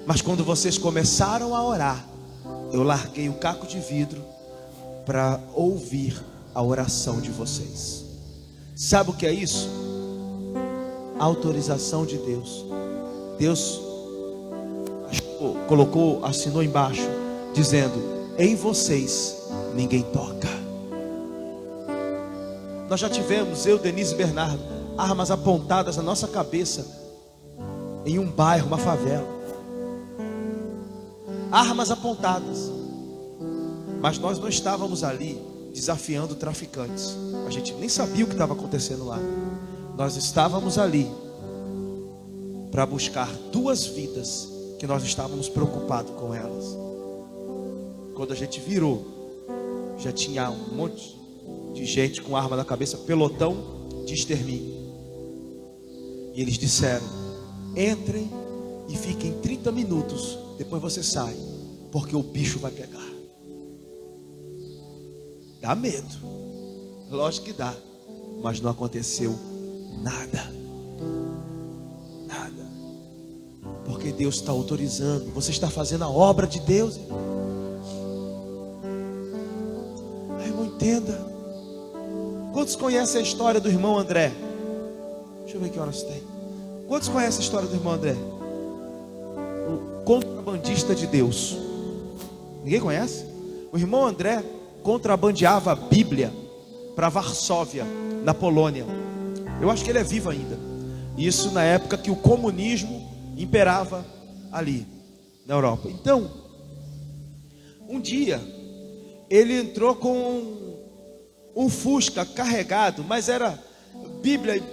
mas quando vocês começaram a orar, eu larguei o caco de vidro para ouvir a oração de vocês. Sabe o que é isso? Autorização de Deus. Deus colocou, assinou embaixo, dizendo: em vocês ninguém toca. Nós já tivemos, eu, Denise e Bernardo, armas apontadas na nossa cabeça em um bairro, uma favela. Armas apontadas. Mas nós não estávamos ali desafiando traficantes. A gente nem sabia o que estava acontecendo lá. Nós estávamos ali para buscar 2 vidas que nós estávamos preocupados com elas. Quando a gente virou, já tinha um monte de gente com arma na cabeça, pelotão de extermínio. E eles disseram: entrem e fiquem 30 minutos, depois você sai, porque o bicho vai pegar. Dá medo, lógico que dá, mas não aconteceu nada. Nada. Porque Deus está autorizando. Você está fazendo a obra de Deus. Ai, irmão, entenda. Quantos conhecem a história do irmão André? Deixa eu ver que horas tem. Quantos conhecem a história do irmão André? O contrabandista de Deus. Ninguém conhece? O irmão André contrabandeava a Bíblia para Varsóvia, na Polônia. Eu acho que ele é vivo ainda. Isso na época que o comunismo imperava ali na Europa. Então, um dia ele entrou com um Fusca carregado, mas era Bíblia.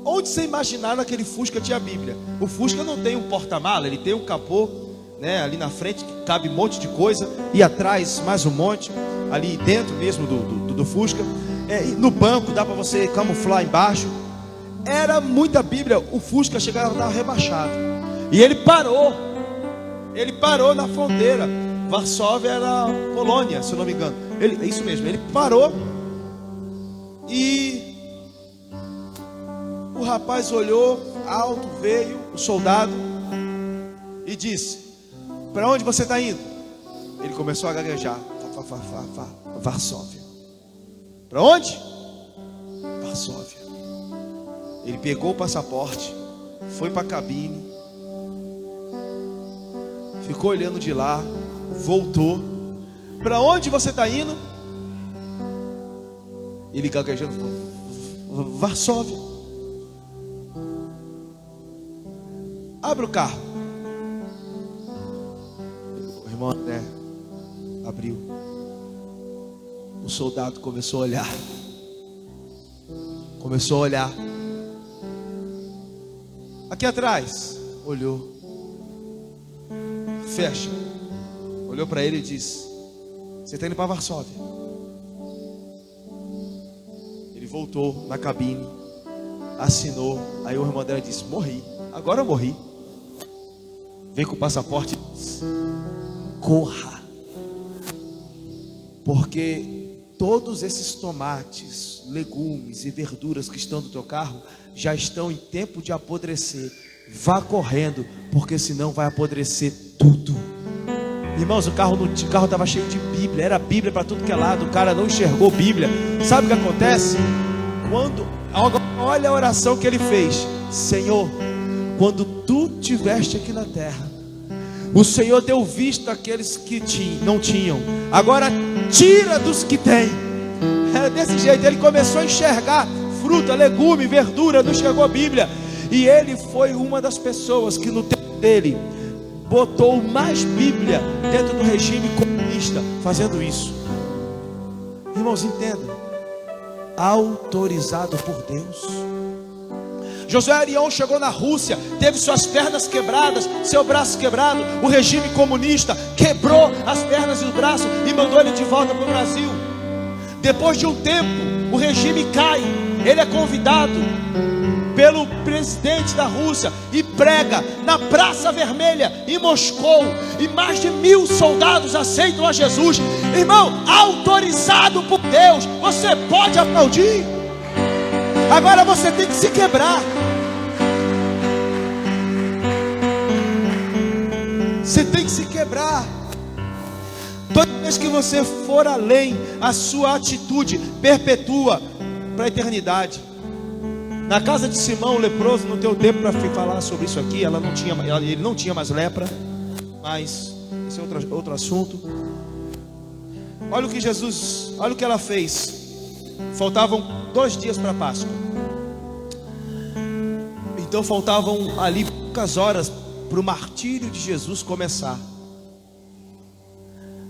Onde você imaginar naquele Fusca tinha Bíblia? O Fusca não tem um porta-mala, ele tem um capô, né, ali na frente que cabe um monte de coisa, e atrás mais um monte, ali dentro mesmo do Fusca. No banco dá para você camuflar embaixo. Era muita Bíblia. O Fusca chegava a estar rebaixado. E ele parou na fronteira. Varsóvia era Polônia, se eu não me engano. É isso mesmo, ele parou. E o rapaz olhou alto, veio o soldado e disse: para onde você está indo? Ele começou a gaguejar. Varsóvia. Para onde? Varsóvia. Ele pegou o passaporte, foi para a cabine, ficou olhando de lá, voltou. Para onde você está indo? Ele gaguejando, Varsóvia. Abre o carro. O irmão André abriu. O soldado começou a olhar. Começou a olhar. Aqui atrás. Olhou. Fecha. Olhou para ele e disse: você está indo para Varsóvia. Ele voltou na cabine, assinou. Aí o irmão André disse: morri. Agora eu morri. Vem com o passaporte e diz: corra. Porque todos esses tomates, legumes e verduras que estão no teu carro já estão em tempo de apodrecer. Vá correndo, porque senão vai apodrecer tudo. Irmãos, o carro estava cheio de Bíblia. Era Bíblia para tudo que é lado. O cara não enxergou Bíblia. Sabe o que acontece? Olha a oração que ele fez: Senhor, quando tu estiveste aqui na terra, o Senhor deu vista àqueles que não tinham. Agora tira dos que têm. Era desse jeito. Ele começou a enxergar fruta, legume, verdura. Não enxergou a Bíblia. E ele foi uma das pessoas que no tempo dele botou mais Bíblia dentro do regime comunista, fazendo isso. Irmãos, entendam: autorizado por Deus. Josué Arion chegou na Rússia, teve suas pernas quebradas, seu braço quebrado. O regime comunista quebrou as pernas e o braço e mandou ele de volta para o Brasil. Depois de um tempo, o regime cai. Ele é convidado pelo presidente da Rússia e prega na Praça Vermelha em Moscou, e mais de 1000 soldados aceitam a Jesus. Irmão, autorizado por Deus. Você pode aplaudir. Agora você tem que se quebrar. Você tem que se quebrar. Toda vez que você for além, a sua atitude perpetua para a eternidade. Na casa de Simão, o leproso, não deu tempo para falar sobre isso aqui. Ele não tinha mais lepra. Mas esse é outro assunto. Olha o que Jesus, olha o que ela fez. Faltavam 2 dias para a Páscoa. Então faltavam ali poucas horas para o martírio de Jesus começar.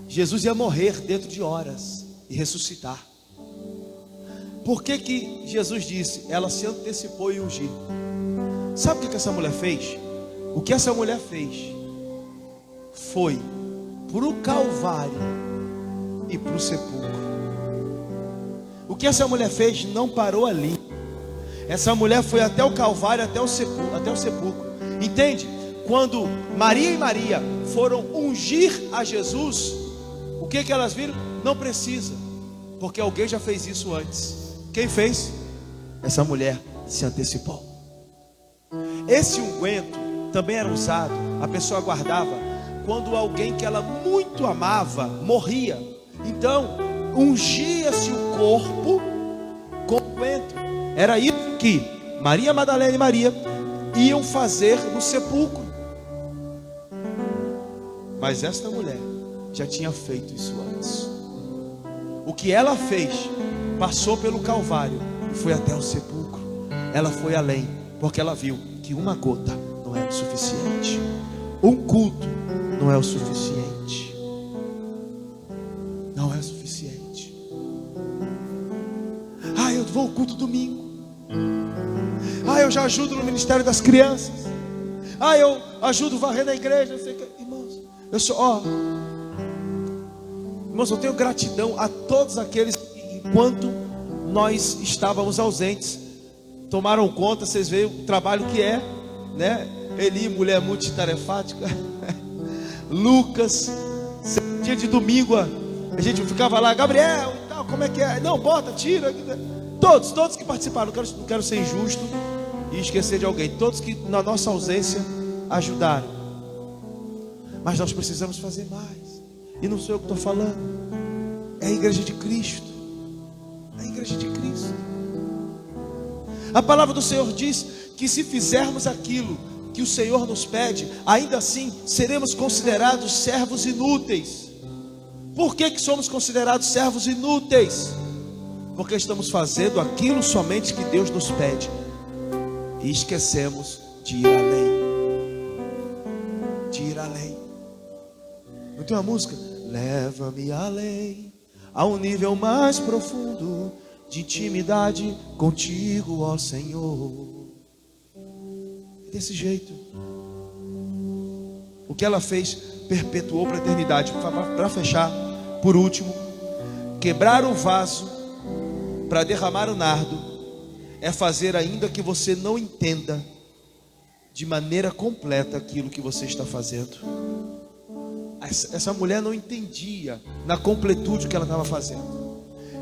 Jesus ia morrer dentro de horas e ressuscitar. Por que Jesus disse? Ela se antecipou em ungir. Sabe o que essa mulher fez? O que essa mulher fez foi para o Calvário e para o sepulcro. O que essa mulher fez não parou ali. Essa mulher foi até o Calvário, até o sepulcro. Entende? Quando Maria e Maria foram ungir a Jesus, o que elas viram? Não precisa, porque alguém já fez isso antes. Quem fez? Essa mulher se antecipou. Esse unguento também era usado, a pessoa guardava quando alguém que ela muito amava morria. Então ungia-se o corpo com unguento. Era isso que Maria Madalena e Maria iam fazer no sepulcro. Mas esta mulher já tinha feito isso antes. O que ela fez, passou pelo Calvário e foi até o sepulcro. Ela foi além, porque ela viu que uma gota não é o suficiente. Um culto não é o suficiente. Não é o suficiente. Eu vou ao culto domingo. Eu já ajudo no ministério das crianças. Eu ajudo a varrer na igreja. Irmãos, irmãos, eu tenho gratidão a todos aqueles que, enquanto nós estávamos ausentes, tomaram conta. Vocês veem o trabalho que é, né? Eli, mulher multitarefática. Lucas, dia de domingo, a gente ficava lá, Gabriel, e tal, como é que é? Não, bota, tira. Todos que participaram, não quero ser injusto e esquecer de alguém. Todos que na nossa ausência ajudaram. Mas nós precisamos fazer mais. E não sou eu que estou falando, é a igreja de Cristo. É a igreja de Cristo. A palavra do Senhor diz que se fizermos aquilo que o Senhor nos pede, ainda assim seremos considerados servos inúteis. Por que somos considerados servos inúteis? Porque estamos fazendo aquilo somente que Deus nos pede e esquecemos de ir além. De ir além. Não tem uma música? Leva-me além, a um nível mais profundo de intimidade contigo, ó Senhor. Desse jeito. O que ela fez perpetuou para a eternidade. Para fechar, por último, quebrar o vaso para derramar o nardo é fazer ainda que você não entenda de maneira completa aquilo que você está fazendo. Essa mulher não entendia na completude o que ela estava fazendo.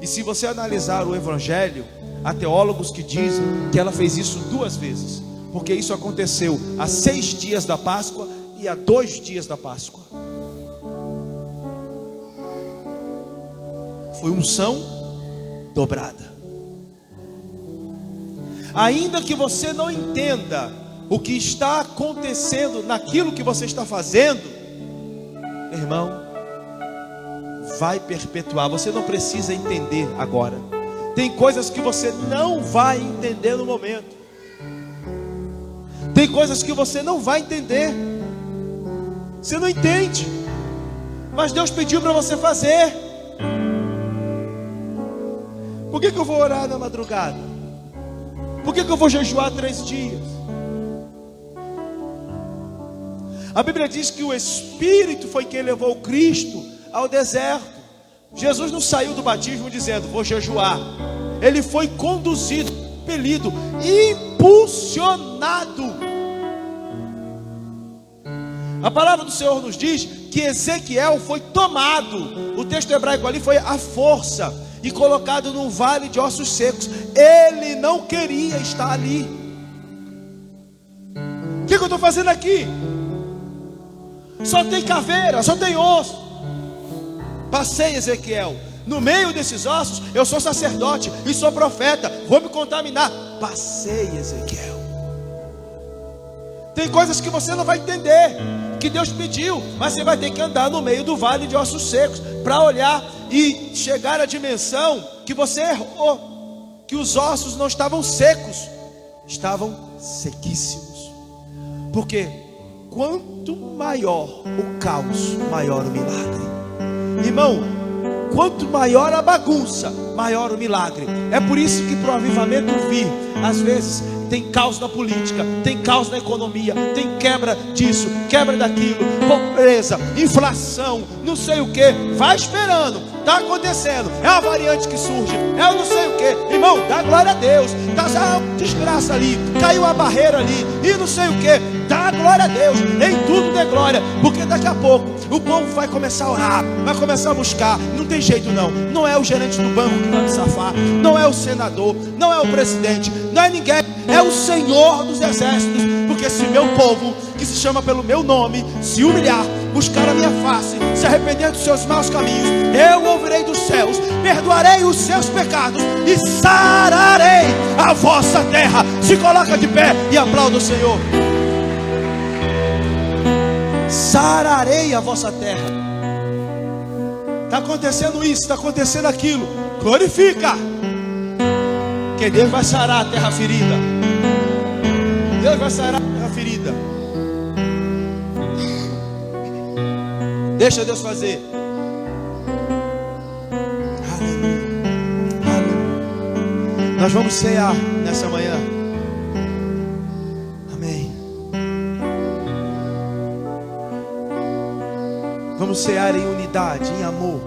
E se você analisar o Evangelho, há teólogos que dizem que ela fez isso 2 vezes, porque isso aconteceu há 6 dias da Páscoa e há 2 dias da Páscoa. Foi unção dobrada. Ainda que você não entenda o que está acontecendo naquilo que você está fazendo, irmão, vai perpetuar. Você não precisa entender agora. Tem coisas que você não vai entender no momento. Tem coisas que você não vai entender. Você não entende, mas Deus pediu para você fazer. Por que eu vou orar na madrugada? Por que eu vou jejuar 3 dias? A Bíblia diz que o Espírito foi quem levou Cristo ao deserto. Jesus não saiu do batismo dizendo, vou jejuar. Ele foi conduzido, impelido, impulsionado. A palavra do Senhor nos diz que Ezequiel foi tomado. O texto hebraico ali foi a força e colocado num vale de ossos secos. Ele não queria estar ali. O que eu estou fazendo aqui? Só tem caveira, só tem osso. Passei, Ezequiel. No meio desses ossos, eu sou sacerdote e sou profeta. Vou me contaminar. Passei, Ezequiel. Tem coisas que você não vai entender, que Deus pediu, mas você vai ter que andar no meio do vale de ossos secos para olhar e chegar à dimensão que você errou, que os ossos não estavam secos, estavam sequíssimos. Porque quanto maior o caos, maior o milagre. Irmão, quanto maior a bagunça, maior o milagre. É por isso que para o avivamento vir, às vezes tem caos na política, tem caos na economia, tem quebra disso, quebra daquilo, pobreza, inflação, não sei o que. Vai esperando, está acontecendo. É uma variante que surge, é o não sei o que. Irmão, dá glória a Deus. Tá uma desgraça ali, caiu uma barreira ali e não sei o que. Dá glória a Deus, em tudo dê glória, porque daqui a pouco o povo vai começar a orar, vai começar a buscar. Não tem jeito não. Não é o gerente do banco que vai me safar, não é o senador, não é o presidente, não é ninguém. É o Senhor dos exércitos. Porque se meu povo, que se chama pelo meu nome, se humilhar, buscar a minha face, se arrepender dos seus maus caminhos, eu ouvirei dos céus, perdoarei os seus pecados e sararei a vossa terra. Se coloca de pé e aplauda o Senhor. Sararei a vossa terra. Está acontecendo isso, está acontecendo aquilo. Glorifica, que Deus vai sarar a terra ferida. Deus vai sarar a terra ferida. Deixa Deus fazer. Aleluia. Aleluia. Nós vamos cear nessa manhã. Amém. Vamos cear em unidade, em amor,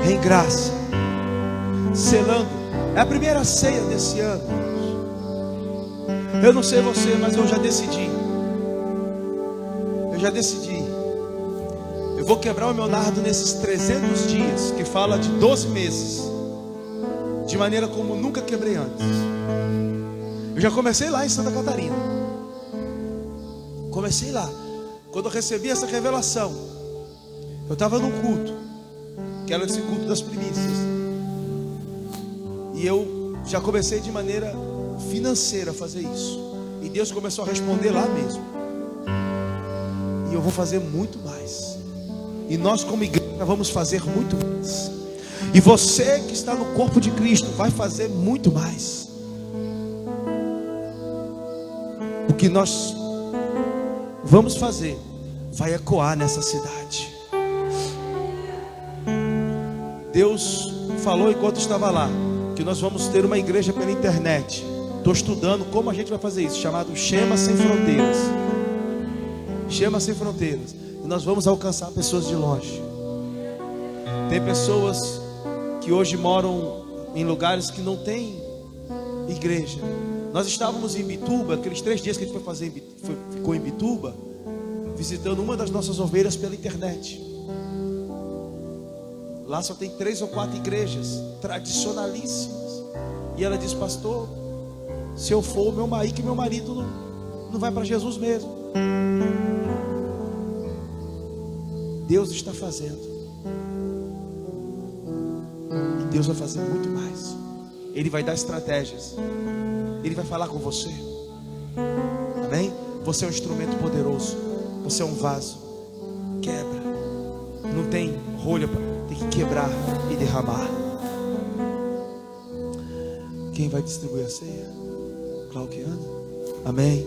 em graça, selando. É a primeira ceia desse ano. Eu não sei você, mas eu já decidi. Eu vou quebrar o meu nardo nesses 300 dias, que fala de 12 meses, de maneira como nunca quebrei antes. Eu já comecei lá em Santa Catarina. Comecei lá. Quando eu recebi essa revelação, eu estava num culto, que era esse culto das primícias. E eu já comecei de maneira financeira a fazer isso. E Deus começou a responder lá mesmo. E eu vou fazer muito mais. E nós como igreja vamos fazer muito mais. E você que está no corpo de Cristo vai fazer muito mais. O que nós vamos fazer vai ecoar nessa cidade. Deus falou enquanto estava lá que nós vamos ter uma igreja pela internet. Estou estudando como a gente vai fazer isso, chamado Chama Sem Fronteiras. Chama Sem Fronteiras. E nós vamos alcançar pessoas de longe. Tem pessoas que hoje moram em lugares que não tem igreja. Nós estávamos em Imbituba, aqueles 3 dias que a gente ficou em Imbituba, visitando uma das nossas ovelhas pela internet. Lá só tem 3 ou 4 igrejas tradicionalíssimas. E ela diz: pastor, se eu for, meu marido não vai para Jesus mesmo. Deus está fazendo. E Deus vai fazer muito mais. Ele vai dar estratégias. Ele vai falar com você. Amém? Você é um instrumento poderoso. Você é um vaso. Quebra. Não tem rolha, tem que quebrar e derramar. Quem vai distribuir a ceia? Claudiana? Amém.